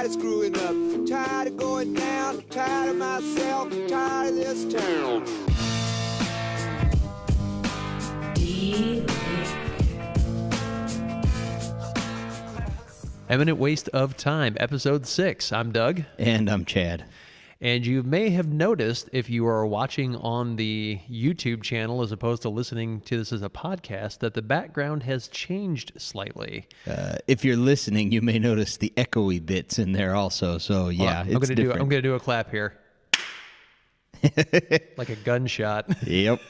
tired of screwing up, tired of going down, tired of myself, tired of this town. Eminent Waste of Time, Episode 6. I'm Doug. And I'm Chad. And you may have noticed, if you are watching on the YouTube channel as opposed to listening to this as a podcast, that the background has changed slightly. If you're listening, you may notice the echoey bits in there also. So, yeah, I'm it's different. I'm going to do a clap here. Like a gunshot. Yep.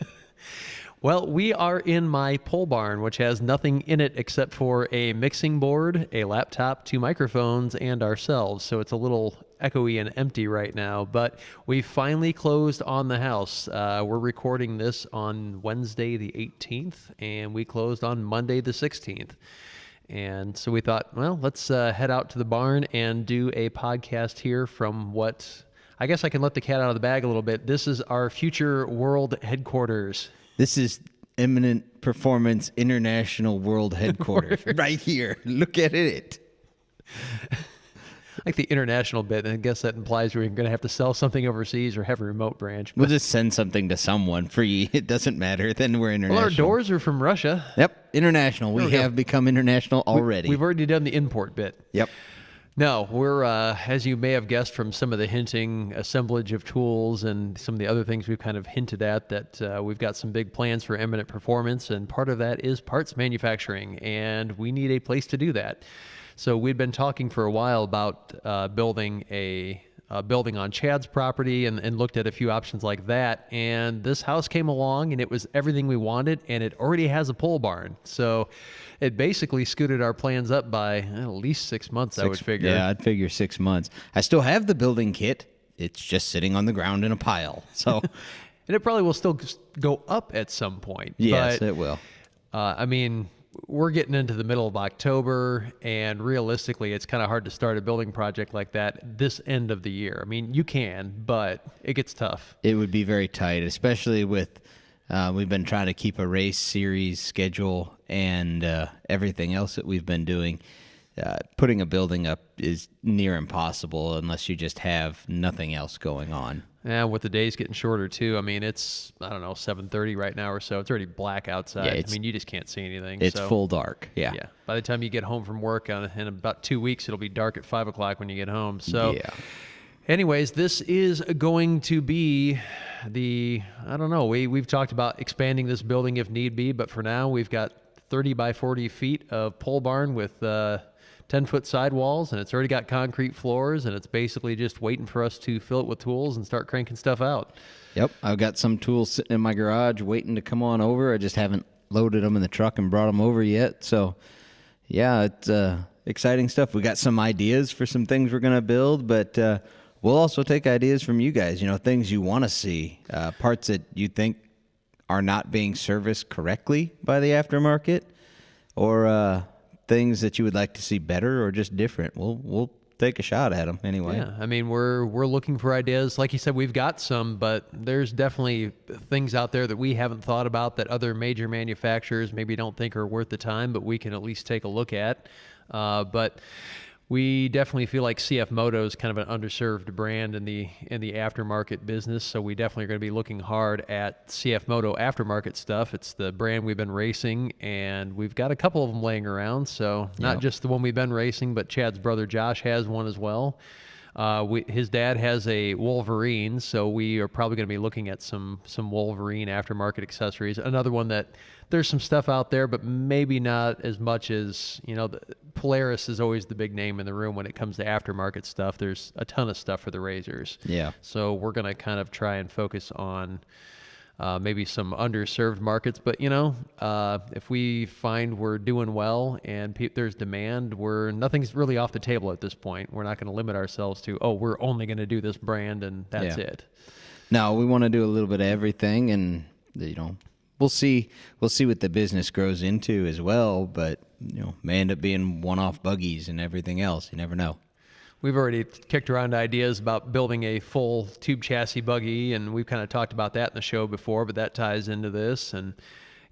Well, we are in my pole barn, which has nothing in it except for a mixing board, a laptop, 2 microphones, and ourselves. So it's a little echoey and empty right now, but we finally closed on the house. We're recording this on Wednesday the 18th, and we closed on Monday the 16th. And so we thought, well, let's head out to the barn and do a podcast here from what, I guess I can let the cat out of the bag a little bit. This is our future world headquarters. This is Eminent Performance International World Headquarters. Right here. Look at it. Like the international bit, and I guess that implies we're going to have to sell something overseas or have a remote branch. We'll just send something to someone free. It doesn't matter. Then we're international. Well, our doors are from Russia. Yep, international. We have become international already. We've already done the import bit. Yep. No, we're, as you may have guessed from some of the hinting, assemblage of tools and some of the other things we've kind of hinted at, that we've got some big plans for Eminent Performance, and part of that is parts manufacturing, and we need a place to do that. So we'd been talking for a while about building a building on Chad's property and looked at a few options like that, and this house came along, and it was everything we wanted, and it already has a pole barn. So it basically scooted our plans up by at least 6 months, I would figure. Yeah, I'd figure 6 months. I still have the building kit. It's just sitting on the ground in a pile. So, and it probably will still go up at some point. Yes, but, it will. I mean, we're getting into the middle of October, and realistically, it's kind of hard to start a building project like that this end of the year. I mean, you can, but it gets tough. It would be very tight, especially with we've been trying to keep a race series schedule and everything else that we've been doing. Putting a building up is near impossible unless you just have nothing else going on. Yeah, with the days getting shorter too. I mean, it's, I don't know, 7:30 right now or so. It's already black outside. Yeah, I mean, you just can't see anything. It's full dark. Yeah. Yeah. By the time you get home from work in about 2 weeks, it'll be dark at 5 o'clock when you get home. So, yeah. Anyways, this is going to be I don't know, we've talked about expanding this building if need be, but for now we've got 30 by 40 feet of pole barn with 10-foot sidewalls, and it's already got concrete floors, and it's basically just waiting for us to fill it with tools and start cranking stuff out. Yep, I've got some tools sitting in my garage waiting to come on over. I just haven't loaded them in the truck and brought them over yet. So, yeah, it's exciting stuff. We got some ideas for some things we're going to build, but we'll also take ideas from you guys, things you want to see, parts that you think are not being serviced correctly by the aftermarket, or things that you would like to see better or just different. We'll take a shot at them anyway. Yeah, I mean, we're looking for ideas. Like you said, we've got some, but there's definitely things out there that we haven't thought about that other major manufacturers maybe don't think are worth the time, but we can at least take a look at. But we definitely feel like CF Moto is kind of an underserved brand in the aftermarket business, so we definitely are going to be looking hard at CF Moto aftermarket stuff. It's the brand we've been racing, and we've got a couple of them laying around, so not just the one we've been racing, but Chad's brother Josh has one as well. His dad has a Wolverine, so we are probably going to be looking at some Wolverine aftermarket accessories. Another one that there's some stuff out there, but maybe not as much as, Polaris is always the big name in the room when it comes to aftermarket stuff. There's a ton of stuff for the Razors. Yeah. So we're going to kind of try and focus on maybe some underserved markets. But, if we find we're doing well and there's demand, nothing's really off the table at this point. We're not going to limit ourselves to, we're only going to do this brand and that's it. No, we want to do a little bit of everything, and, we'll see what the business grows into as well, but, may end up being one-off buggies and everything else. You never know. We've already kicked around ideas about building a full tube chassis buggy, and we've kind of talked about that in the show before, but that ties into this. And,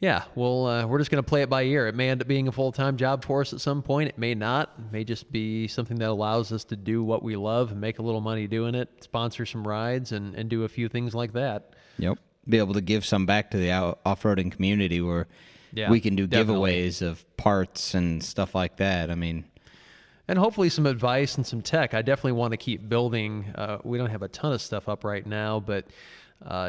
Yeah, well, we're just going to play it by ear. It may end up being a full-time job for us at some point. It may not. It may just be something that allows us to do what we love and make a little money doing it, sponsor some rides, and do a few things like that. Yep. Be able to give some back to the off-roading community where we can do definitely. giveaways of parts and stuff like that. I mean, and hopefully some advice and some tech. I definitely want to keep building. We don't have a ton of stuff up right now, but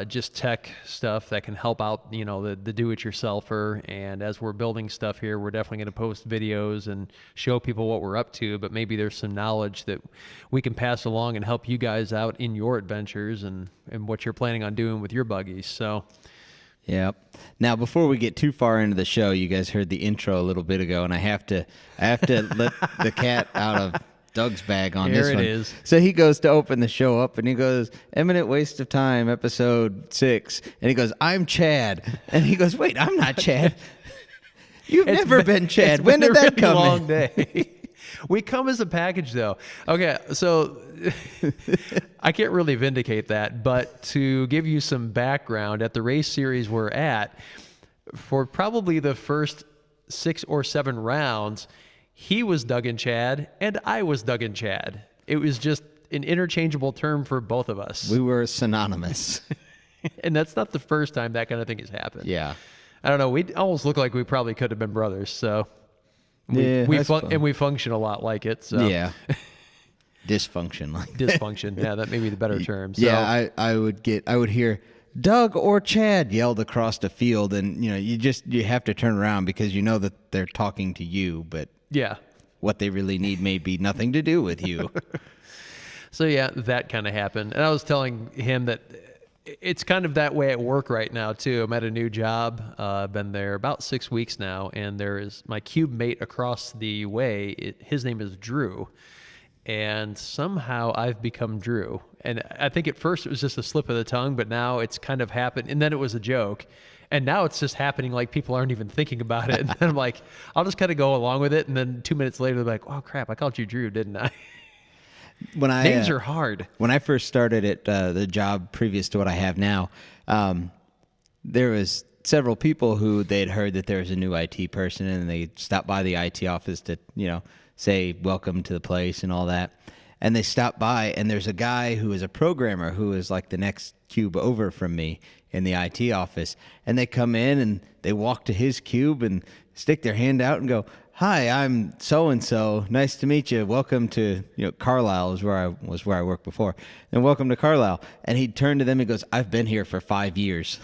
just tech stuff that can help out, the do-it-yourselfer. And as we're building stuff here, we're definitely going to post videos and show people what we're up to, but maybe there's some knowledge that we can pass along and help you guys out in your adventures and what you're planning on doing with your buggies. So, yeah. Now, before we get too far into the show, you guys heard the intro a little bit ago, and I have to let the cat out of Doug's bag on this one. Here it is. So he goes to open the show up, and he goes, "Eminent Waste of Time, episode 6." And he goes, "I'm Chad." And he goes, "Wait, I'm not Chad." You've never been Chad. When did that come long in? Day. We come as a package, though. Okay, so I can't really vindicate that, but to give you some background, at the race series we're at, for probably the first 6 or 7 rounds, he was Doug and Chad, and I was Doug and Chad. It was just an interchangeable term for both of us. We were synonymous. And that's not the first time that kind of thing has happened. Yeah. I don't know. We almost look like we probably could have been brothers, so... Yeah, and we function a lot like it. So. Yeah. Dysfunction. Dysfunction. Yeah, that may be the better term. So. Yeah, I would hear Doug or Chad yelled across the field, and you have to turn around because you know that they're talking to you, but yeah, what they really need may be nothing to do with you. So yeah, that kind of happened. And I was telling him that it's kind of that way at work right now too. I'm at a new job. I've been there about 6 weeks now, and there is my cube mate across the way. His name is Drew, and somehow I've become Drew. And I think at first it was just a slip of the tongue, but now it's kind of happened. And then it was a joke, and now it's just happening like people aren't even thinking about it. And then I'm like, I'll just kind of go along with it. And then 2 minutes later, they're like, "Oh crap, I called you Drew, didn't I?" Names are hard. When I first started at the job previous to what I have now, there was several people who they'd heard that there was a new IT person, and they stopped by the IT office to, say welcome to the place and all that. And they stopped by, and there's a guy who is a programmer who is like the next cube over from me in the IT office. And they come in and they walk to his cube and stick their hand out and go, "Hi, I'm so-and-so. Nice to meet you. Welcome to, Carlisle is where I worked before. And welcome to Carlisle." And he'd turn to them and goes, "I've been here for 5 years."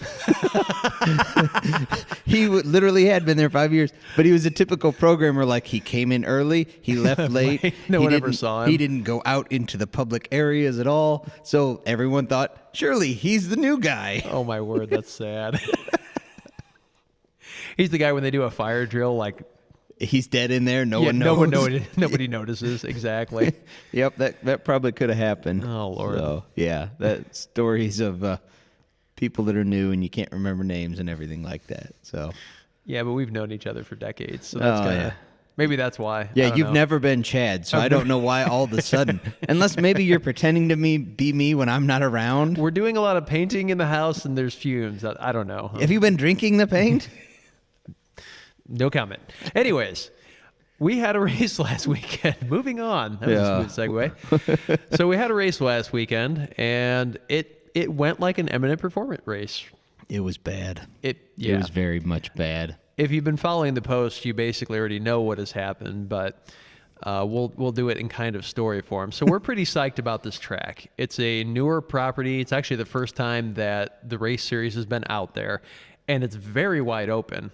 He literally had been there 5 years, but he was a typical programmer. Like, he came in early, he left late. No one ever saw him. He didn't go out into the public areas at all. So everyone thought, surely he's the new guy. Oh my word, that's sad. He's the guy when they do a fire drill, like, he's dead in there. No one knows. Nobody notices. Exactly. Yep, that probably could have happened. Oh, Lord. So, yeah, that stories of people that are new and you can't remember names and everything like that. So. Yeah, but we've known each other for decades, so that's kind of maybe that's why. Yeah, you've never been Chad, so I don't know why all of a sudden. Unless maybe you're pretending to be me when I'm not around. We're doing a lot of painting in the house, and there's fumes. I don't know. Have you been drinking the paint? No comment. Anyways, we had a race last weekend. Moving on. That was a smooth segue. So we had a race last weekend, and it went like an Eminent performance race. It was bad. It was very much bad. If you've been following the post, you basically already know what has happened, but we'll do it in kind of story form. So we're pretty psyched about this track. It's a newer property. It's actually the first time that the race series has been out there, and it's very wide open.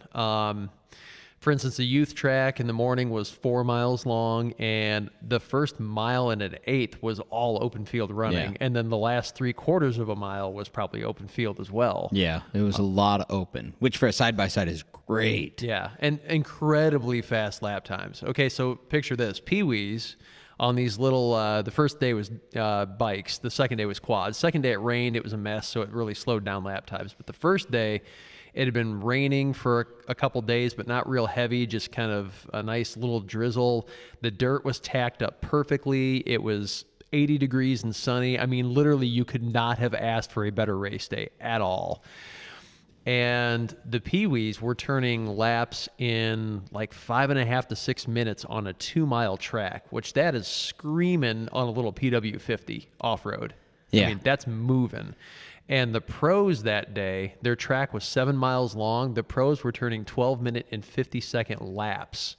For instance, the youth track in the morning was 4 miles long, and the first mile and an eighth was all open field running. Yeah. And then the last 3/4 of a mile was probably open field as well. Yeah, it was a lot of open, which for a side-by-side is great. Yeah, and incredibly fast lap times. Okay, so picture this. Pee-wees on these little, the first day was bikes. The second day was quads. Second day it rained. It was a mess, so it really slowed down lap times. But the first day, it had been raining for a couple days, but not real heavy, just kind of a nice little drizzle. The dirt was tacked up perfectly. It was 80 degrees and sunny. I mean, literally, you could not have asked for a better race day at all. And the Pee-wees were turning laps in like 5.5 to 6 minutes on a 2-mile track, which that is screaming on a little PW50 off-road. Yeah. I mean, that's moving. And the pros that day, their track was 7 miles long. The pros were turning 12-minute and 50-second laps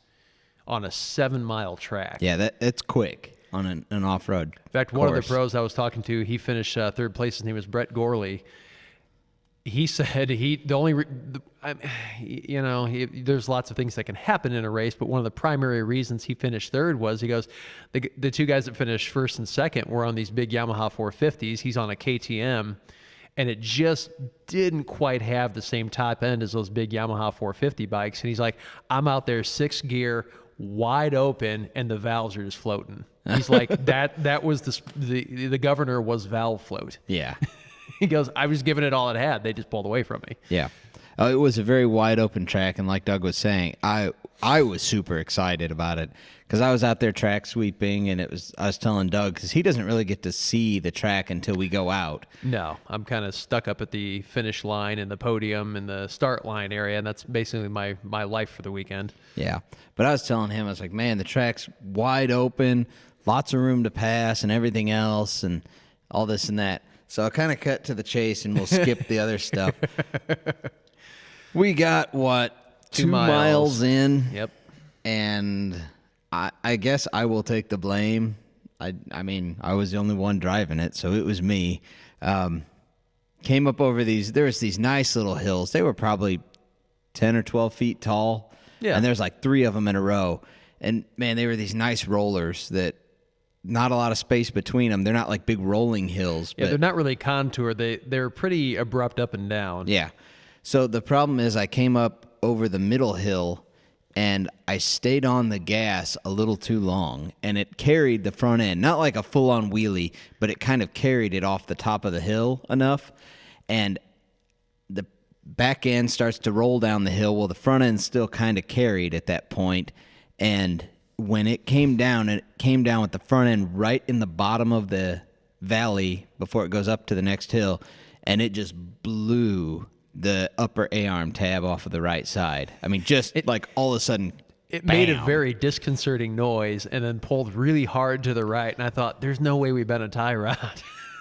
on a 7-mile track. Yeah, that's quick on an off-road. In fact, one of the pros I was talking to, he finished third place. His name was Brett Gorley. He said there's lots of things that can happen in a race, but one of the primary reasons he finished third was, he goes, the two guys that finished first and second were on these big Yamaha 450s. He's on a KTM, and it just didn't quite have the same top end as those big Yamaha 450 bikes. And he's like, I'm out there 6th gear, wide open, and the valves are just floating. He's like, that was the governor was valve float. Yeah. He goes, I was giving it all it had. They just pulled away from me. Yeah. It was a very wide open track, and like Doug was saying, I was super excited about it because I was out there track sweeping, and I was telling Doug, because he doesn't really get to see the track until we go out. No, I'm kind of stuck up at the finish line and the podium and the start line area, and that's basically my life for the weekend. Yeah. But I was telling him, I was like, man, the track's wide open, lots of room to pass and everything else and all this and that. So I'll kind of cut to the chase, and we'll skip the other stuff. We got, 2 miles in? Yep. And I guess I will take the blame. I mean, I was the only one driving it, so it was me. Came up over there was these nice little hills. They were probably 10 or 12 feet tall. Yeah. And there's like 3 of them in a row. And, man, they were these nice rollers that not a lot of space between them. They're not like big rolling hills. Yeah, but they're not really contoured. They're pretty abrupt up and down. Yeah. So the problem is I came up over the middle hill, and I stayed on the gas a little too long, and it carried the front end. Not like a full-on wheelie, but it kind of carried it off the top of the hill enough, and the back end starts to roll down the hill. Well, the front end still kind of carried at that point, and when it came down with the front end right in the bottom of the valley before it goes up to the next hill, and it just blew the upper A-arm tab off of the right side. I mean, like all of a sudden, It bam. made a very disconcerting noise and then pulled really hard to the right, and I thought, there's no way we bent a tie rod.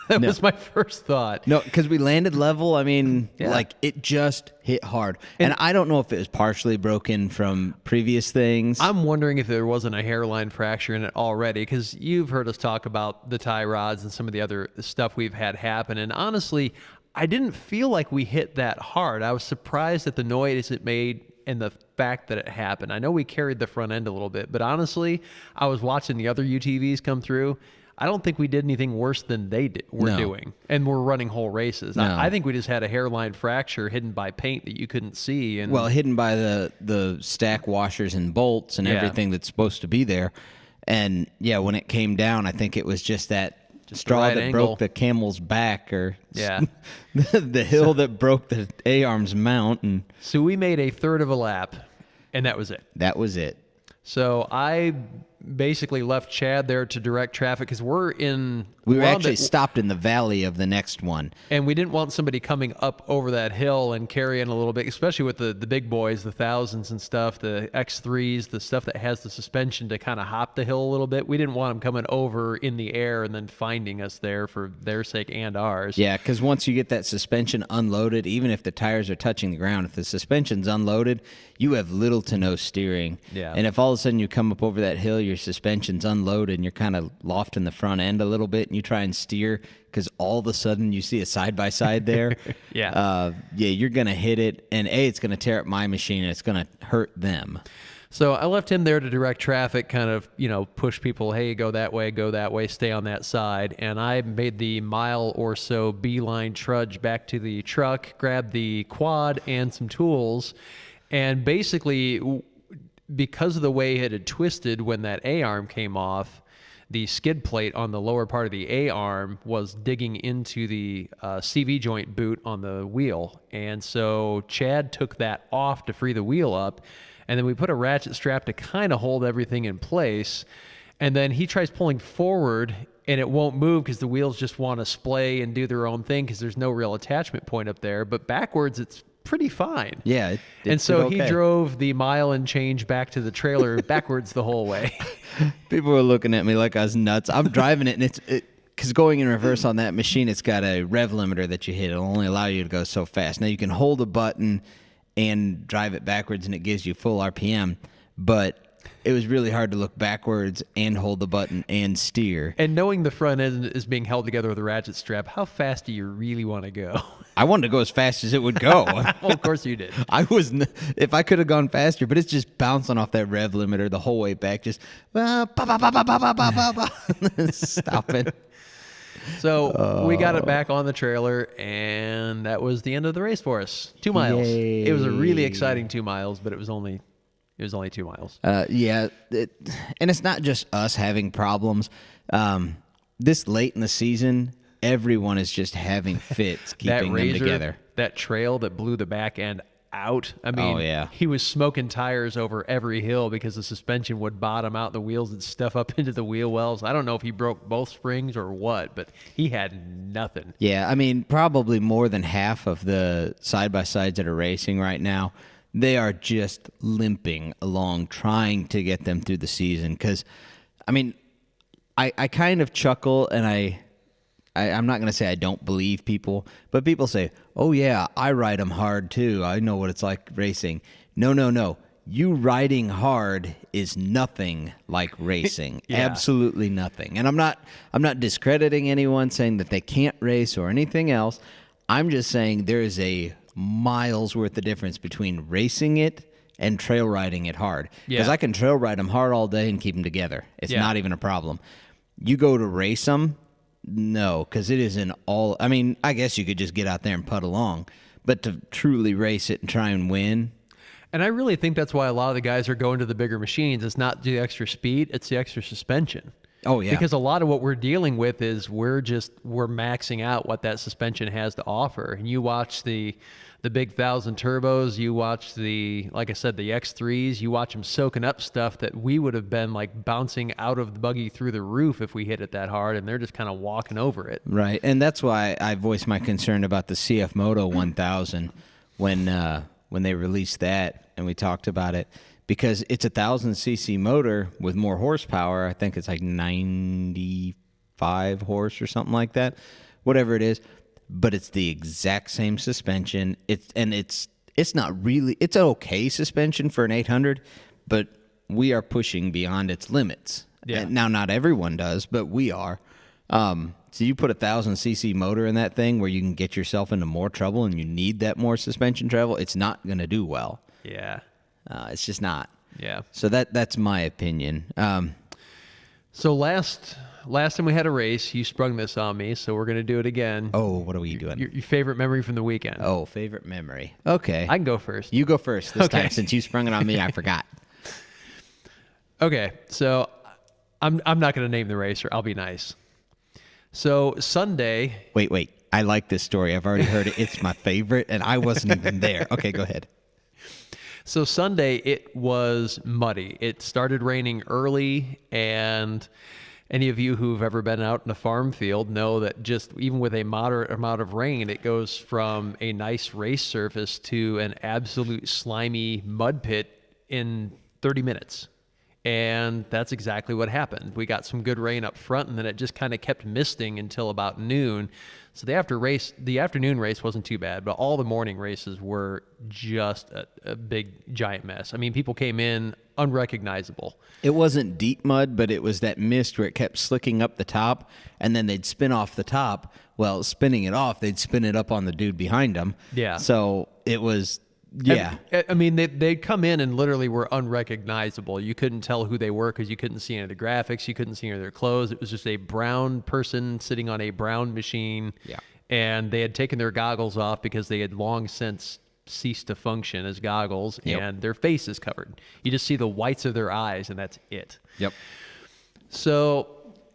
That was my first thought. No, because we landed level. I mean, Yeah. like it just hit hard. And I don't know if it was partially broken from previous things. I'm wondering if there wasn't a hairline fracture in it already, because you've heard us talk about the tie rods and some of the other stuff we've had happen. And honestly, I didn't feel like we hit that hard. I was surprised at the noise it made and the fact that it happened. I know we carried the front end a little bit, but honestly, I was watching the other UTVs come through. I don't think we did anything worse than they were doing, and we're running whole races. No. I think we just had a hairline fracture hidden by paint that you couldn't see. And well, hidden by the stack washers and bolts and everything that's supposed to be there. And yeah, when it came down, I think it was just that straw right that angle. broke the camel's back, or Yeah. the hill that broke the A-arm's mount, and So we made a third of a lap, and that was it. that was it. So I basically left Chad there to direct traffic, because We were on actually the- stopped in the valley of the next one. and we didn't want somebody coming up over that hill and carrying a little bit, especially with the big boys, the 1000s and stuff, the X3s, the stuff that has the suspension to kind of hop the hill a little bit. We didn't want them coming over in the air and then finding us there for their sake and ours. Yeah, because once you get that suspension unloaded, even if the tires are touching the ground, if the suspension's unloaded, you have little to no steering. Yeah. And if all of a sudden you come up over that hill, your suspension's unloaded, and you're kind of lofting the front end a little bit, and you try and steer because all of a sudden you see a side-by-side there. Yeah. You're going to hit it, and it's going to tear up my machine, and it's going to hurt them. So I left him there to direct traffic, kind of, push people, hey, go that way, stay on that side. And I made the mile or so beeline trudge back to the truck, grabbed the quad and some tools, and basically, because of the way it had twisted when that A-arm came off, the skid plate on the lower part of the A-arm was digging into the CV joint boot on the wheel. And so Chad took that off to free the wheel up, and then we put a ratchet strap to kind of hold everything in place. And then he tries pulling forward, and it won't move because the wheels just want to splay and do their own thing because there's no real attachment point up there. But backwards, it's pretty fine. Yeah. And so he okay. drove the mile and change back to the trailer backwards the whole way. People were looking at me like I was nuts. I'm driving it, and because going in reverse on that machine, it's got a rev limiter that you hit. It'll only allow you to go so fast. Now, you can hold a button and drive it backwards, and it gives you full RPM, but it was really hard to look backwards and hold the button and steer. And knowing the front end is being held together with a ratchet strap, how fast do you really want to go? I wanted to go as fast as it would go. Well, of course you did. If I could have gone faster, but it's just bouncing off that rev limiter the whole way back, just stopping. So we got it back on the trailer, and that was the end of the race for us. 2 miles. Yay. It was a really exciting 2 miles, but it was only 2 miles. Yeah, and it's not just us having problems. This late in the season, everyone is just having fits keeping them together. That trail that blew the back end out. I mean, Oh, yeah. he was smoking tires over every hill because the suspension would bottom out, the wheels would stuff up into the wheel wells. I don't know if he broke both springs or what, but he had nothing. Yeah, I mean, probably more than half of the side-by-sides that are racing right now, they are just limping along, trying to get them through the season. Because, I mean, I kind of chuckle, and I'm not going to say I don't believe people, but people say, oh, yeah, I ride them hard, too. I know what it's like racing. No. You riding hard is nothing like racing. Yeah. Absolutely nothing. And I'm not discrediting anyone saying that they can't race or anything else. I'm just saying there is a miles worth of difference between racing it and trail riding it hard. Because Yeah. I can trail ride them hard all day and keep them together. It's Yeah. not even a problem. You go to race them, no, because it isn't all. I mean, I guess you could just get out there and putt along, but to truly race it and try and win. And I really think that's why a lot of the guys are going to the bigger machines. It's not the extra speed, it's the extra suspension. Oh, yeah. Because a lot of what we're dealing with is we're maxing out what that suspension has to offer. And you watch the big 1,000 turbos, you watch like I said, the X3s, you watch them soaking up stuff that we would have been like bouncing out of the buggy through the roof if we hit it that hard, and they're just kind of walking over it. Right, and that's why I voiced my concern about the CF Moto 1000 when they released that, and we talked about it, because it's a 1,000cc motor with more horsepower. I think it's like 95 horse or something like that, whatever it is. But it's the exact same suspension. It's not really. It's an okay suspension for an 800, but we are pushing beyond its limits. Yeah. And now, not everyone does, but we are. So you put a 1,000cc motor in that thing where you can get yourself into more trouble, and you need that more suspension travel. It's not going to do well. Yeah. It's just not. Yeah. So that's my opinion. So last time we had a race, you sprung this on me, so we're going to do it again. Oh, what are we doing? Your favorite memory from the weekend. Oh, favorite memory. Okay. I can go first. You go first this Okay. time. Since you sprung it on me, I forgot. Okay, so I'm not going to name the racer. I'll be nice. So Sunday, Wait. I like this story. I've already heard it. It's my favorite, and I wasn't even there. Okay, go ahead. So Sunday, it was muddy. It started raining early, and any of you who've ever been out in a farm field know that just even with a moderate amount of rain, it goes from a nice race surface to an absolute slimy mud pit in 30 minutes. And that's exactly what happened. We got some good rain up front, and then it just kind of kept misting until about noon. So the afternoon race wasn't too bad, but all the morning races were just a big, giant mess. I mean, people came in unrecognizable. It wasn't deep mud, but it was that mist where it kept slicking up the top, and then they'd spin off the top. Well, spinning it off, they'd spin it up on the dude behind them. Yeah. So it was, yeah. I mean, they'd come in and literally were unrecognizable. You couldn't tell who they were because you couldn't see any of the graphics. You couldn't see any of their clothes. It was just a brown person sitting on a brown machine. Yeah. And they had taken their goggles off because they had long since ceased to function as goggles, Yep. and their face is covered. You just see the whites of their eyes, and that's it. Yep. So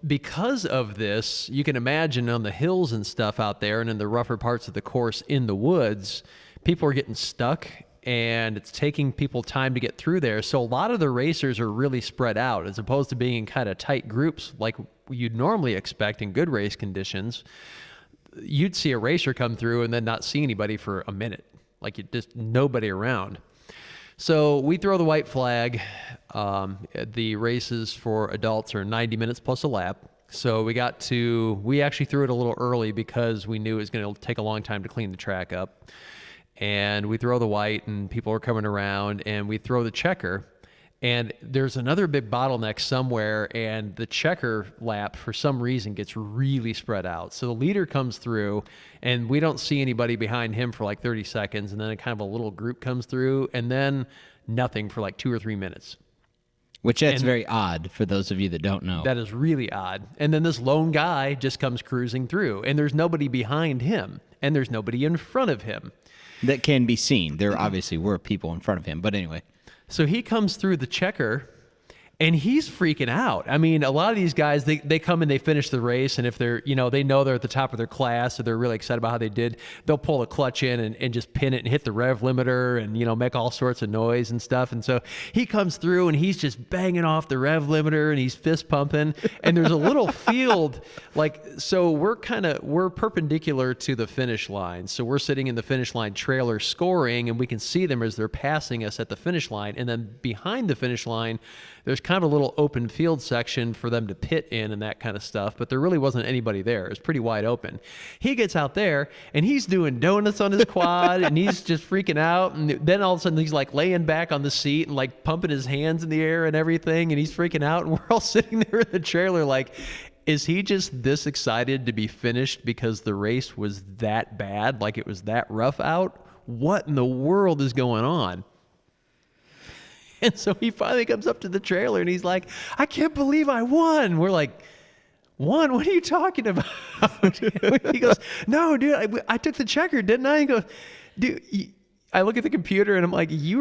because of this, you can imagine on the hills and stuff out there and in the rougher parts of the course in the woods, people are getting stuck, and it's taking people time to get through there. So a lot of the racers are really spread out as opposed to being in kind of tight groups like you'd normally expect in good race conditions. You'd see a racer come through and then not see anybody for a minute. like just nobody around. So we throw the white flag. The races for adults are 90 minutes plus a lap. So we actually threw it a little early because we knew it was going to take a long time to clean the track up. And we throw the white and people are coming around, and we throw the checker. And there's another big bottleneck somewhere, and the checker lap, for some reason, gets really spread out. So the leader comes through, and we don't see anybody behind him for like 30 seconds, and then kind of a little group comes through, and then nothing for like 2 or 3 minutes. That's very odd for those of you that don't know. That is really odd. And then this lone guy just comes cruising through, and there's nobody behind him, and there's nobody in front of him. That can be seen. There obviously were people in front of him, but anyway. So he comes through the checker, and he's freaking out. I mean, a lot of these guys, they come and they finish the race, and if they're, they know they're at the top of their class, or they're really excited about how they did, they'll pull the clutch in and just pin it and hit the rev limiter and, make all sorts of noise and stuff. And so he comes through, and he's just banging off the rev limiter, and he's fist pumping. And there's a little field, so we're perpendicular to the finish line. So we're sitting in the finish line trailer scoring, and we can see them as they're passing us at the finish line. And then behind the finish line, there's kind of a little open field section for them to pit in and that kind of stuff, but there really wasn't anybody there. It was pretty wide open. He gets out there, and he's doing donuts on his quad, and he's just freaking out, and then all of a sudden he's like laying back on the seat and like pumping his hands in the air and everything, and he's freaking out, and we're all sitting there in the trailer like, is he just this excited to be finished because the race was that bad, like it was that rough out? What in the world is going on? And so he finally comes up to the trailer, and he's like, I can't believe I won. We're like, won? What are you talking about? He goes, no, dude, I took the checker, didn't I? He goes, dude, I look at the computer, and I'm like, you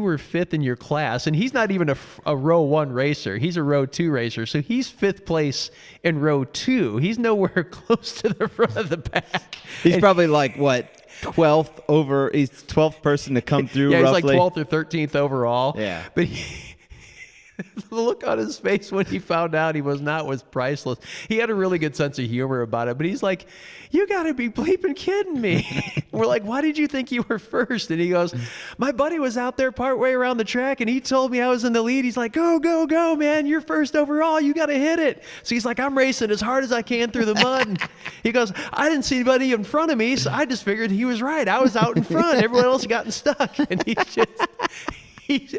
were fifth in your class. And he's not even a row 1 racer. He's a row 2 racer. So he's 5th place in row 2. He's nowhere close to the front of the pack. He's probably like, what? 12th he's 12th person to come through. Yeah, roughly. He's like 12th or 13th overall. Yeah. But the look on his face when he found out he was priceless. He had a really good sense of humor about it, but he's like, you got to be bleeping kidding me. We're like, why did you think you were first? And he goes, my buddy was out there partway around the track, and he told me I was in the lead. He's like, go, go, go, man. You're first overall. You got to hit it. So he's like, I'm racing as hard as I can through the mud. And he goes, I didn't see anybody in front of me, so I just figured he was right. I was out in front. Everyone else gotten stuck. And he's just... he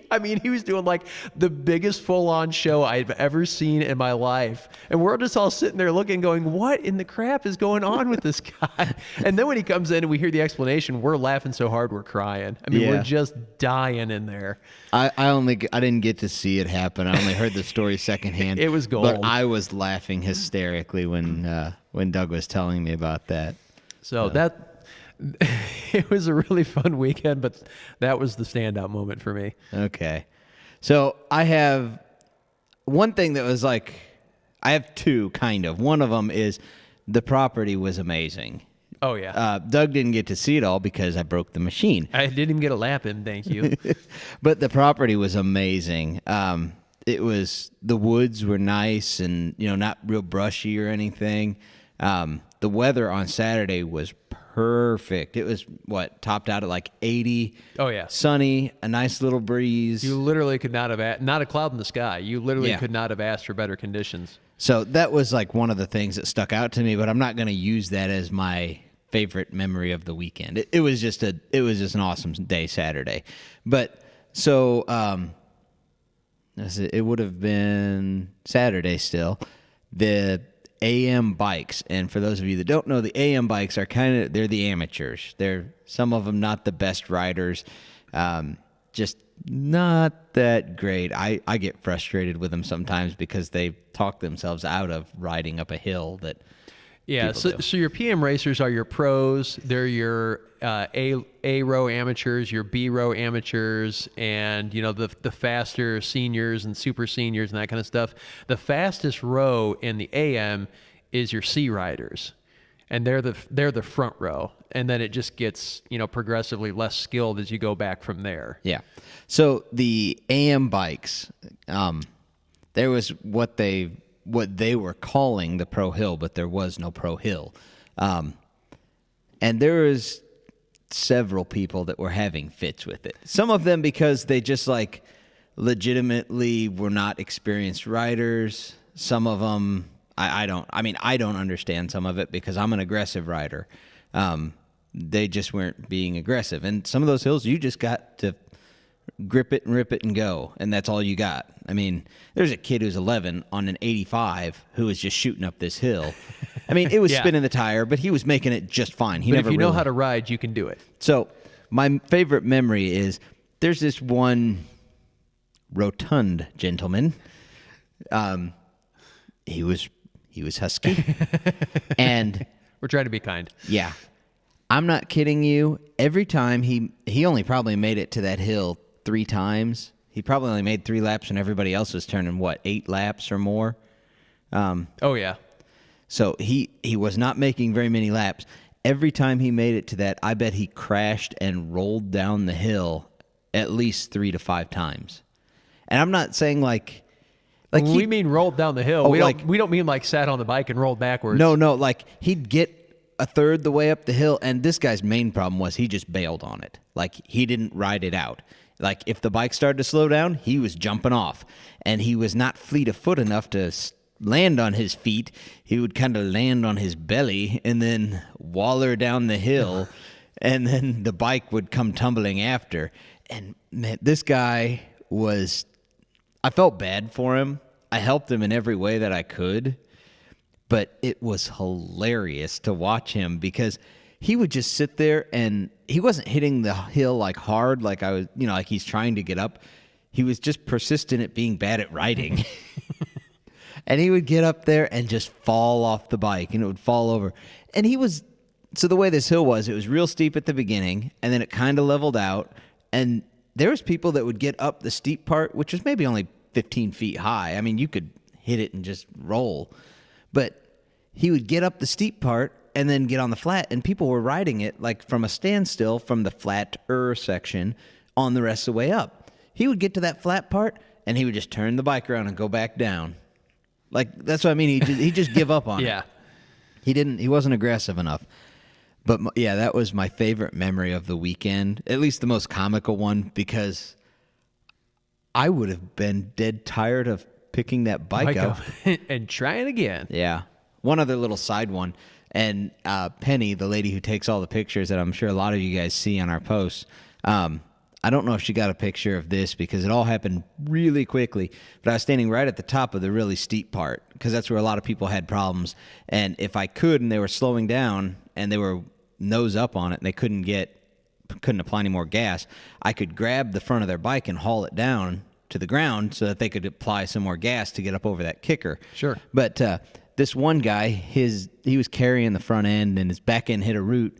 was doing like the biggest full-on show I've ever seen in my life. And we're just all sitting there looking, going, what in the crap is going on with this guy? And then when he comes in and we hear the explanation, we're laughing so hard we're crying. I mean, We're just dying in there. I didn't get to see it happen. I only heard the story secondhand. It was gold. But I was laughing hysterically when Doug was telling me about that. So it was a really fun weekend, but that was the standout moment for me. Okay. So I have one thing that was like, I have two kind of. One of them is the property was amazing. Oh, yeah. Doug didn't get to see it all because I broke the machine. I didn't even get a lap in, thank you. But the property was amazing. The woods were nice and, not real brushy or anything. The weather on Saturday was perfect. It was topped out at like 80. Oh yeah, sunny, a nice little breeze. You literally could not have not a cloud in the sky. You literally could not have asked for better conditions. So that was like one of the things that stuck out to me. But I'm not going to use that as my favorite memory of the weekend. It was just an awesome day Saturday. But so it would have been Saturday still. The AM bikes, and for those of you that don't know, the AM bikes are they're the amateurs. They're some of them not the best riders, just not that great. I get frustrated with them sometimes because they talk themselves out of riding up a hill that so your PM racers are your pros. They're your A row amateurs, your B row amateurs, and the faster seniors and super seniors and that kind of stuff. The fastest row in the AM is your C riders, and they're the front row, and then it just gets progressively less skilled as you go back from there. Yeah. So the AM bikes, there was what they were calling the Pro Hill, but there was no Pro Hill. And there was several people that were having fits with it. Some of them because they just like legitimately were not experienced riders. Some of them, I don't understand some of it because I'm an aggressive rider. They just weren't being aggressive. And some of those hills, you just got to grip it and rip it and go, and that's all you got. I mean, there's a kid who's 11 on an 85 who was just shooting up this hill. I mean, it was spinning the tire, but he was making it just fine. But if you know how to ride, you can do it. So my favorite memory is there's this one rotund gentleman. He was husky, and We're trying to be kind. yeah, I'm not kidding you. Every time he only probably made it to that hill 3 times. He probably only made 3 laps when everybody else was turning, 8 laps or more? Oh, yeah. So he was not making very many laps. Every time he made it to that, I bet he crashed and rolled down the hill at least 3 to 5 times. And I'm not saying like when we mean rolled down the hill. Oh, We don't mean like sat on the bike and rolled backwards. No, like he'd get a third the way up the hill, and this guy's main problem was he just bailed on it. Like, he didn't ride it out. Like, if the bike started to slow down, he was jumping off, and he was not fleet of foot enough to land on his feet. He would kind of land on his belly and then waller down the hill, and then the bike would come tumbling after. And man, this guy was, I felt bad for him. I helped him in every way that I could. But it was hilarious to watch him because he would just sit there and he wasn't hitting the hill like hard, like I was, like he's trying to get up. He was just persistent at being bad at riding. And he would get up there and just fall off the bike and it would fall over. And so the way this hill was, it was real steep at the beginning and then it kind of leveled out. And there was people that would get up the steep part, which was maybe only 15 feet high. I mean, you could hit it and just roll. But he would get up the steep part and then get on the flat, and people were riding it like from a standstill from the flatter section on the rest of the way up. He would get to that flat part, and he would just turn the bike around and go back down. Like, that's what I mean. He just give up on it. He wasn't aggressive enough. But yeah, that was my favorite memory of the weekend, at least the most comical one, because I would have been dead tired of picking that bike up and trying again. Yeah. One other little side one, and Penny, the lady who takes all the pictures that I'm sure a lot of you guys see on our posts, I don't know if she got a picture of this because it all happened really quickly, but I was standing right at the top of the really steep part because that's where a lot of people had problems, and if I could and they were slowing down and they were nose up on it and they couldn't apply any more gas, I could grab the front of their bike and haul it down to the ground so that they could apply some more gas to get up over that kicker. Sure. But this one guy, he was carrying the front end and his back end hit a root,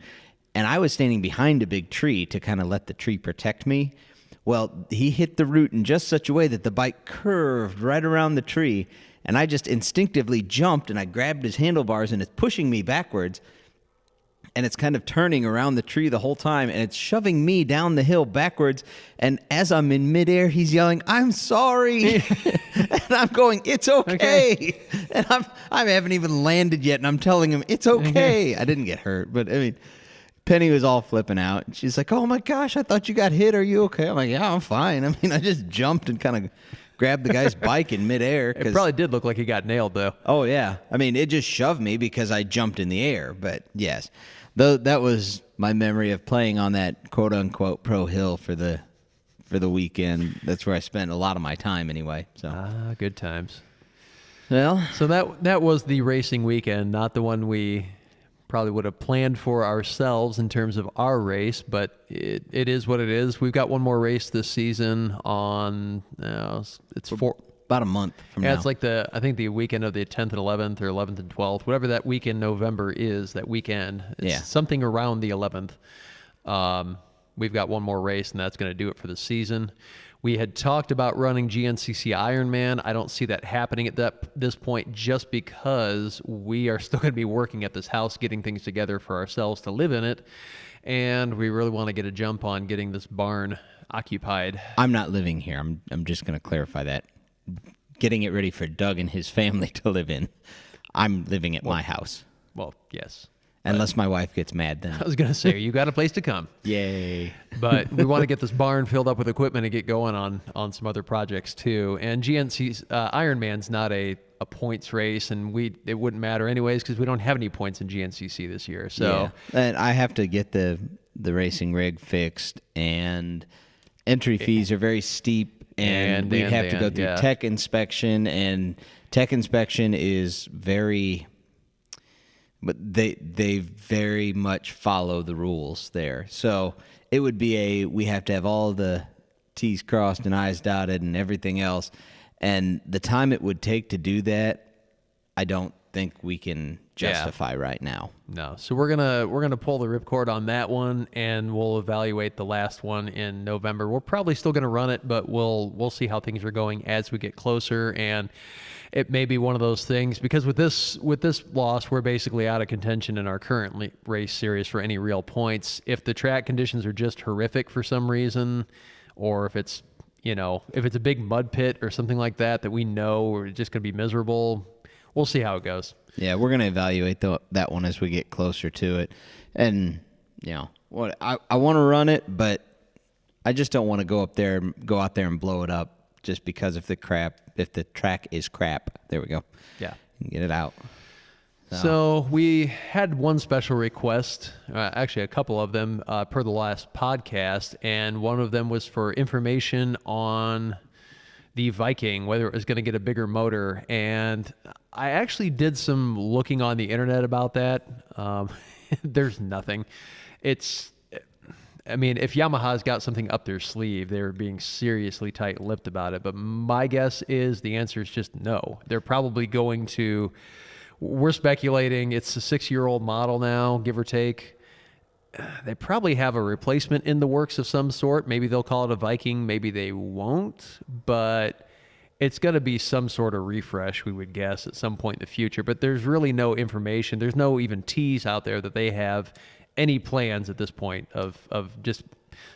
and I was standing behind a big tree to kind of let the tree protect me. Well, he hit the root in just such a way that the bike curved right around the tree, and I just instinctively jumped and I grabbed his handlebars and it's pushing me backwards. And it's kind of turning around the tree the whole time, and it's shoving me down the hill backwards. And as I'm in midair, he's yelling, "I'm sorry." And I'm going, "It's okay." And I haven't even landed yet, and I'm telling him, "It's okay." I didn't get hurt, but I mean, Penny was all flipping out. And she's like, "Oh my gosh, I thought you got hit. Are you okay?" I'm like, "Yeah, I'm fine." I mean, I just jumped and kind of grabbed the guy's bike in midair. It probably did look like he got nailed, though. Oh, yeah. I mean, it just shoved me because I jumped in the air. But yes, that was my memory of playing on that quote-unquote pro hill for the weekend. That's where I spent a lot of my time anyway. So good times. Well, so that was the racing weekend, not the one we probably would have planned for ourselves in terms of our race, but it is what it is. We've got one more race this season on it's about a month from now. Yeah, it's like I think the weekend of the 10th and 11th or 11th and 12th, whatever that week in November is, that weekend. It's something around the 11th. We've got one more race, and that's going to do it for the season. We had talked about running GNCC Ironman. I don't see that happening at this point just because we are still going to be working at this house, getting things together for ourselves to live in it, and we really want to get a jump on getting this barn occupied. I'm not living here. I'm just going to clarify that. Getting it ready for Doug and his family to live in. I'm living at my house. Well, yes. Unless my wife gets mad then. I was going to say, you got a place to come. Yay. But we want to get this barn filled up with equipment and get going on some other projects too. And GNC's Ironman's not a points race, and it wouldn't matter anyways because we don't have any points in GNCC this year. So and I have to get the racing rig fixed, and entry fees are very steep, and we'd have to go through tech inspection, and tech inspection is very, but they very much follow the rules there. So it would be we have to have all the T's crossed and I's dotted and everything else. And the time it would take to do that, I don't think we can justify right now. No. So we're gonna pull the ripcord on that one, and we'll evaluate the last one in November. We're probably still gonna run it, but we'll see how things are going as we get closer. And it may be one of those things, because with this loss, we're basically out of contention in our current race series for any real points. If the track conditions are just horrific for some reason, or if it's a big mud pit or something like that we know we're just going to be miserable, we'll see how it goes. Yeah, we're going to evaluate that one as we get closer to it. And, what I want to run it, but I just don't want to go out there and blow it up just because if the track is crap. There we go. Yeah. Get it out. So we had one special request, actually a couple of them per the last podcast, and one of them was for information on the Viking, whether it was going to get a bigger motor. And I actually did some looking on the internet about that. There's nothing. If Yamaha's got something up their sleeve, they're being seriously tight-lipped about it. But my guess is the answer is just no. They're probably going to... We're speculating it's a 6-year-old model now, give or take. They probably have a replacement in the works of some sort. Maybe they'll call it a Viking. Maybe they won't. But it's going to be some sort of refresh, we would guess, at some point in the future. But there's really no information. There's no even tease out there that they have any plans at this point of just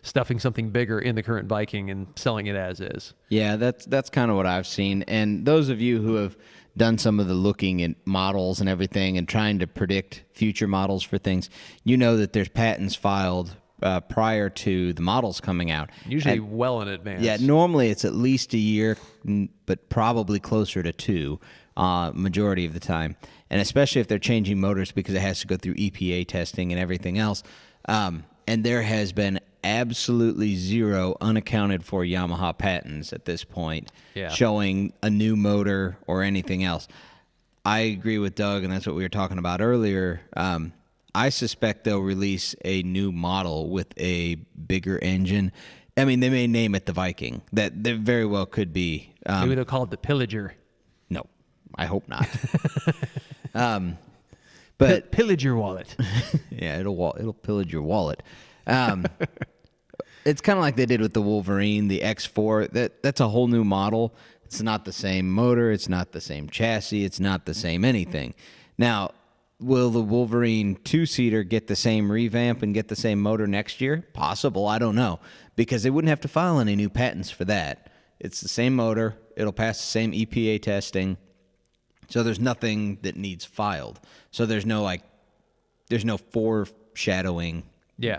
stuffing something bigger in the current Viking and selling it as is. Yeah, that's kind of what I've seen. And those of you who have done some of the looking at models and everything and trying to predict future models for things, you know that there's patents filed prior to the models coming out. Usually well in advance. Yeah, normally it's at least a year, but probably closer to 2, majority of the time. And especially if they're changing motors, because it has to go through EPA testing and everything else. And there has been absolutely zero unaccounted for Yamaha patents at this point, showing a new motor or anything else. I agree with Doug, and that's what we were talking about earlier. I suspect they'll release a new model with a bigger engine. I mean, they may name it the Viking. That very well could be. Maybe they'll call it the Pillager. No, I hope not. But pillage your wallet. Yeah, it'll pillage your wallet. It's kind of like they did with the Wolverine, the X4. That's a whole new model. It's not the same motor. It's not the same chassis. It's not the same anything. Now, will the Wolverine 2-seater get the same revamp and get the same motor next year? Possible. I don't know, because they wouldn't have to file any new patents for that. It's the same motor. It'll pass the same EPA testing. So there's nothing that needs filed. So there's no foreshadowing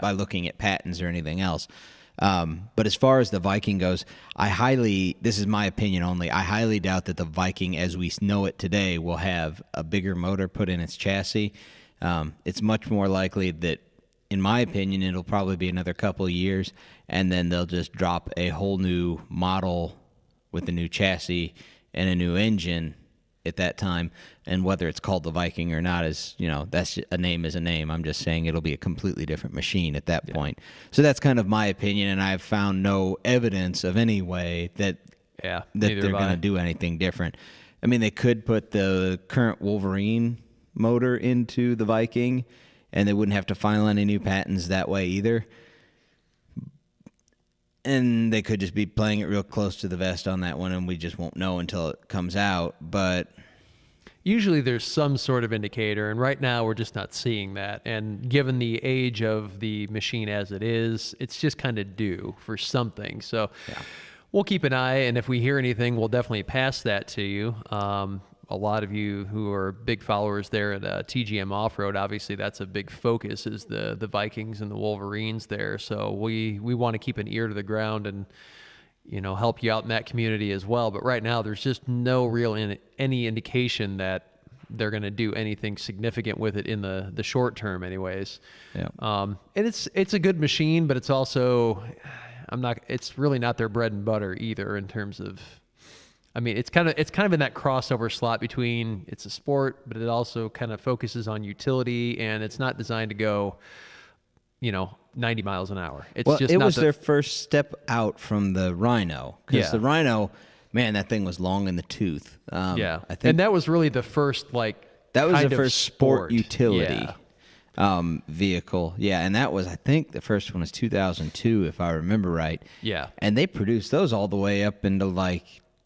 by looking at patents or anything else. But as far as the Viking goes, this is my opinion only, I highly doubt that the Viking as we know it today will have a bigger motor put in its chassis. It's much more likely that, in my opinion, it'll probably be another couple of years, and then they'll just drop a whole new model with a new chassis and a new engine at that time. And whether it's called the Viking or not is, that's a name is a name. I'm just saying it'll be a completely different machine at that point. So that's kind of my opinion, and I've found no evidence of any way that they're going to do anything different. I mean, they could put the current Wolverine motor into the Viking, and they wouldn't have to file any new patents that way either. And they could just be playing it real close to the vest on that one, and we just won't know until it comes out. But usually there's some sort of indicator, and right now we're just not seeing that. And given the age of the machine as it is, it's just kind of due for something. So we'll keep an eye, and if we hear anything, we'll definitely pass that to you. a lot of you who are big followers there at TGM Off-Road, obviously that's a big focus, is the Vikings and the Wolverines there. So we want to keep an ear to the ground and, help you out in that community as well. But right now there's just no real any indication that they're going to do anything significant with it in the short term anyways. Yeah. And it's a good machine, but it's also, it's really not their bread and butter either in terms of, it's kind of in that crossover slot between it's a sport, but it also kind of focuses on utility, and it's not designed to go, 90 miles an hour. It was their first step out from the Rhino, because the Rhino, man, that thing was long in the tooth. I think, and that was really the first that was the first sport utility vehicle. Yeah, and that was, I think the first one was 2002, if I remember right. Yeah. And they produced those all the way up into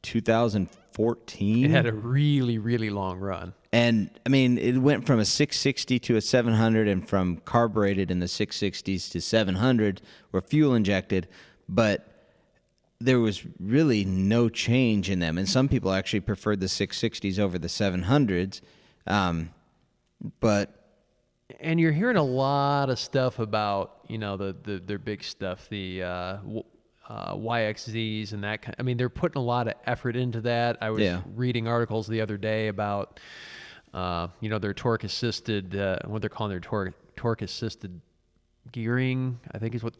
2014. It had a really, really long run. And it went from a 660 to a 700, and from carbureted in the 660s to 700 were fuel injected, but there was really no change in them. And some people actually preferred the 660s over the 700s. And you're hearing a lot of stuff about, their big stuff, the YXZs and that kind. They're putting a lot of effort into that. I was reading articles the other day about, their torque assisted, what they're calling their torque assisted gearing, I think is what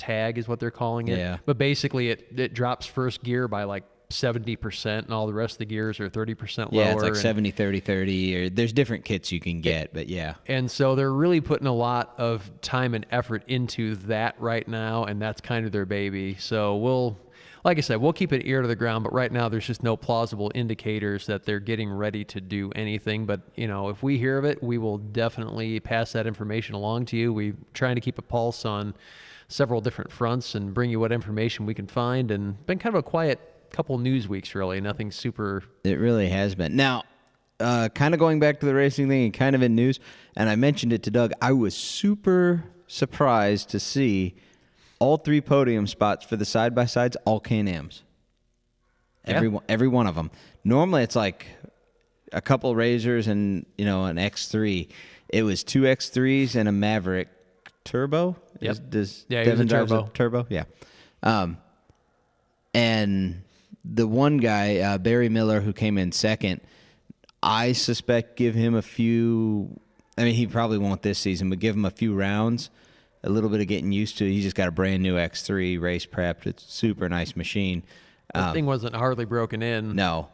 they're calling it. Yeah. But basically it drops first gear by 70%, and all the rest of the gears are 30% lower. Yeah, it's like 70, 30, 30, or there's different kits you can get, but yeah. And so they're really putting a lot of time and effort into that right now, and that's kind of their baby. So like I said, we'll keep an ear to the ground, but right now there's just no plausible indicators that they're getting ready to do anything. But, if we hear of it, we will definitely pass that information along to you. We're trying to keep a pulse on several different fronts and bring you what information we can find, and been kind of a quiet couple news weeks, really. Nothing super. It really has been. Now, kind of going back to the racing thing and kind of in news, and I mentioned it to Doug, I was super surprised to see all 3 podium spots for the side-by-sides, all Can-Ams. Every one of them. Normally it's like a couple Razors and, an X3. It was 2 X3s and a Maverick Turbo. Yep. Does yeah, Devin it was a drives turbo. Yeah. And the one guy, Barry Miller, who came in second, I suspect give him a few. He probably won't this season, but give him a few rounds, a little bit of getting used to. He just got a brand new X3 race prepped. It's a super nice machine. That thing wasn't hardly broken in. No.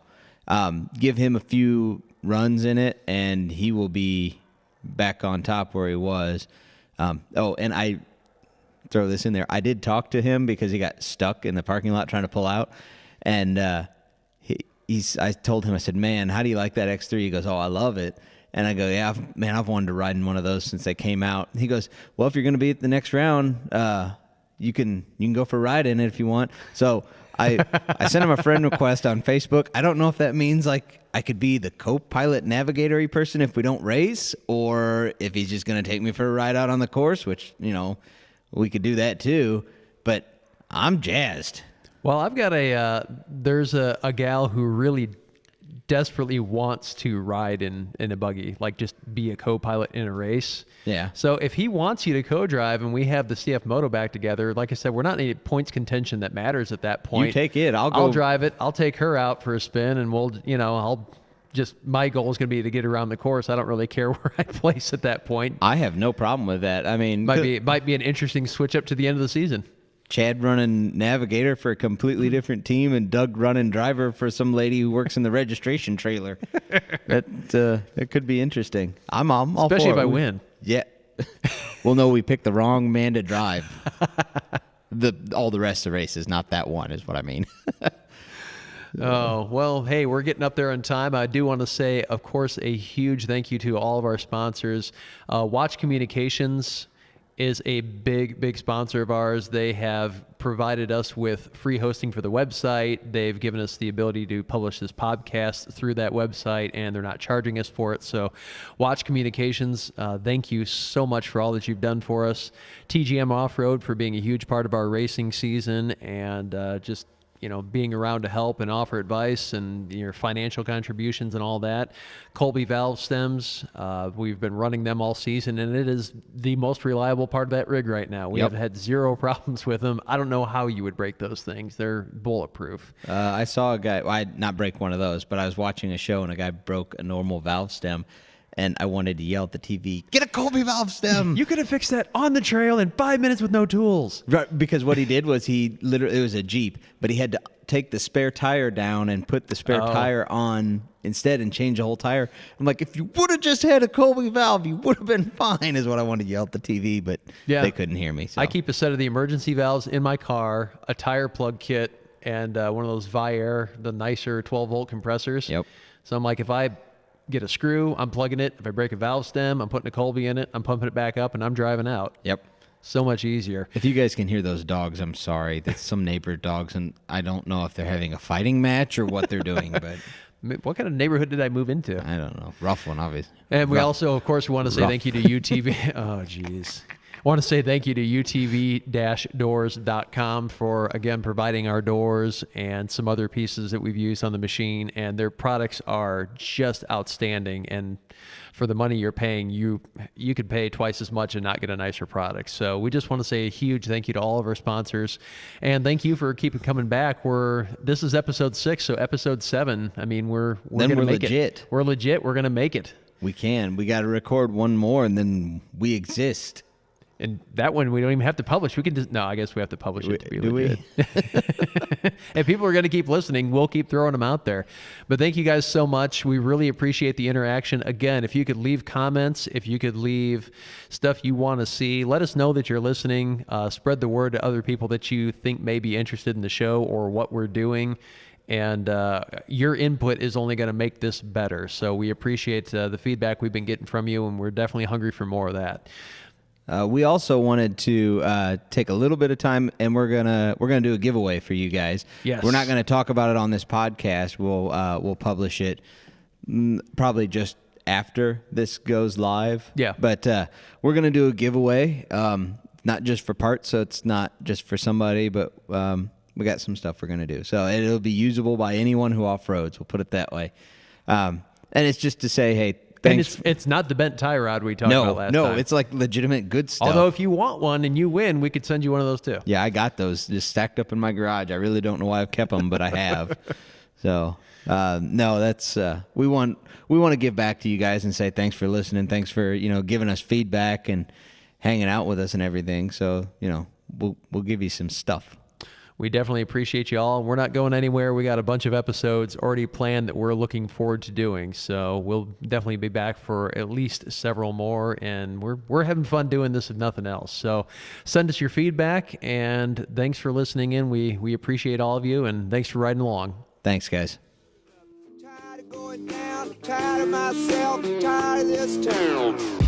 Give him a few runs in it, and he will be back on top where he was. And I throw this in there. I did talk to him because he got stuck in the parking lot trying to pull out. And I told him, I said, man, how do you like that X3? He goes, oh, I love it. And I go, yeah, I've wanted to ride in one of those since they came out. He goes, well, if you're going to be at the next round, you can go for a ride in it if you want. So I sent him a friend request on Facebook. I don't know if that means I could be the co-pilot navigatory person if we don't race, or if he's just going to take me for a ride out on the course, which, we could do that too. But I'm jazzed. Well, I've got there's a gal who really desperately wants to ride in a buggy, just be a co-pilot in a race. Yeah. So if he wants you to co-drive and we have the CF Moto back together, like I said, we're not in any points contention that matters at that point. You take it. I'll drive it. I'll take her out for a spin, and my goal is going to be to get around the course. I don't really care where I place at that point. I have no problem with that. Might be an interesting switch up to the end of the season. Chad running navigator for a completely different team, and Doug running driver for some lady who works in the registration trailer. That could be interesting. I'm all especially for if it. I win. Yeah. Well, no, we picked the wrong man to drive. All the rest of the races, not that one, is what I mean. Oh, well, hey, we're getting up there on time. I do want to say, of course, a huge thank you to all of our sponsors. Watch Communications is a big sponsor of ours. They have provided us with free hosting for the website. They've given us the ability to publish this podcast through that website, and they're not charging us for it. So Watch Communications, thank you so much for all that you've done for us. TGM Off-Road for being a huge part of our racing season, and just being around to help and offer advice and your financial contributions and all that. Colby valve stems, we've been running them all season, and it is the most reliable part of that rig right now. We have had zero problems with them. I don't know how you would break those things. They're bulletproof. I saw a guy, well, I did not break one of those, but I was watching a show and a guy broke a normal valve stem. And I wanted to yell at the TV, get a Colby valve stem. You could have fixed that on the trail in 5 minutes with no tools. Right, because what he did was it was a Jeep, but he had to take the spare tire down and put the spare tire on instead and change the whole tire. I'm like, if you would have just had a Colby valve, you would have been fine, is what I wanted to yell at the TV, but they couldn't hear me. So. I keep a set of the emergency valves in my car, a tire plug kit, and one of those Viair, the nicer 12-volt compressors. Yep. So I'm like, if I get a screw, I'm plugging it. If I break a valve stem, I'm putting a Colby in it. I'm pumping it back up, and I'm driving out. Yep. So much easier. If you guys can hear those dogs, I'm sorry. That's some neighbor dogs, and I don't know if they're having a fighting match or what they're doing. But what kind of neighborhood did I move into? I don't know. Rough one, obviously. And we also, of course, want to say thank you to UTV. Oh, geez. I want to say thank you to utv-doors.com for, again, providing our doors and some other pieces that we've used on the machine. And their products are just outstanding. And for the money you're paying, you could pay twice as much and not get a nicer product. So we just want to say a huge thank you to all of our sponsors. And thank you for keeping coming back. This is episode 6, so episode 7, I mean, we're going to make legit. it. We're legit. We're going to make it. We can. We got to record one more, and then we exist. And that one, we don't even have to publish. We can just, no, I guess we have to publish it to be do legit. And people are going to keep listening. We'll keep throwing them out there. But thank you guys so much. We really appreciate the interaction. Again, if you could leave comments, if you could leave stuff you want to see, let us know that you're listening. Spread the word to other people that you think may be interested in the show or what we're doing. And your input is only going to make this better. So we appreciate the feedback we've been getting from you, and we're definitely hungry for more of that. We also wanted to take a little bit of time, and we're gonna do a giveaway for you guys. Yes. We're not gonna talk about it on this podcast. We'll publish it probably just after this goes live. Yeah. But we're gonna do a giveaway, not just for parts, so it's not just for somebody, but we got some stuff we're gonna do. So it'll be usable by anyone who off-roads. We'll put it that way. And it's just to say, hey. Thanks. And it's not the bent tie rod we talked about last time. No, it's like legitimate good stuff. Although if you want one and you win, we could send you one of those too. Yeah, I got those just stacked up in my garage. I really don't know why I've kept them, but I have. So, no, that's we want to give back to you guys and say thanks for listening. Thanks for giving us feedback and hanging out with us and everything. So we'll give you some stuff. We definitely appreciate you all. We're not going anywhere. We got a bunch of episodes already planned that we're looking forward to doing. So we'll definitely be back for at least several more. And we're having fun doing this if nothing else. So send us your feedback. And thanks for listening in. We appreciate all of you. And thanks for riding along. Thanks, guys. Tired of going down, tired of myself, tired of this town.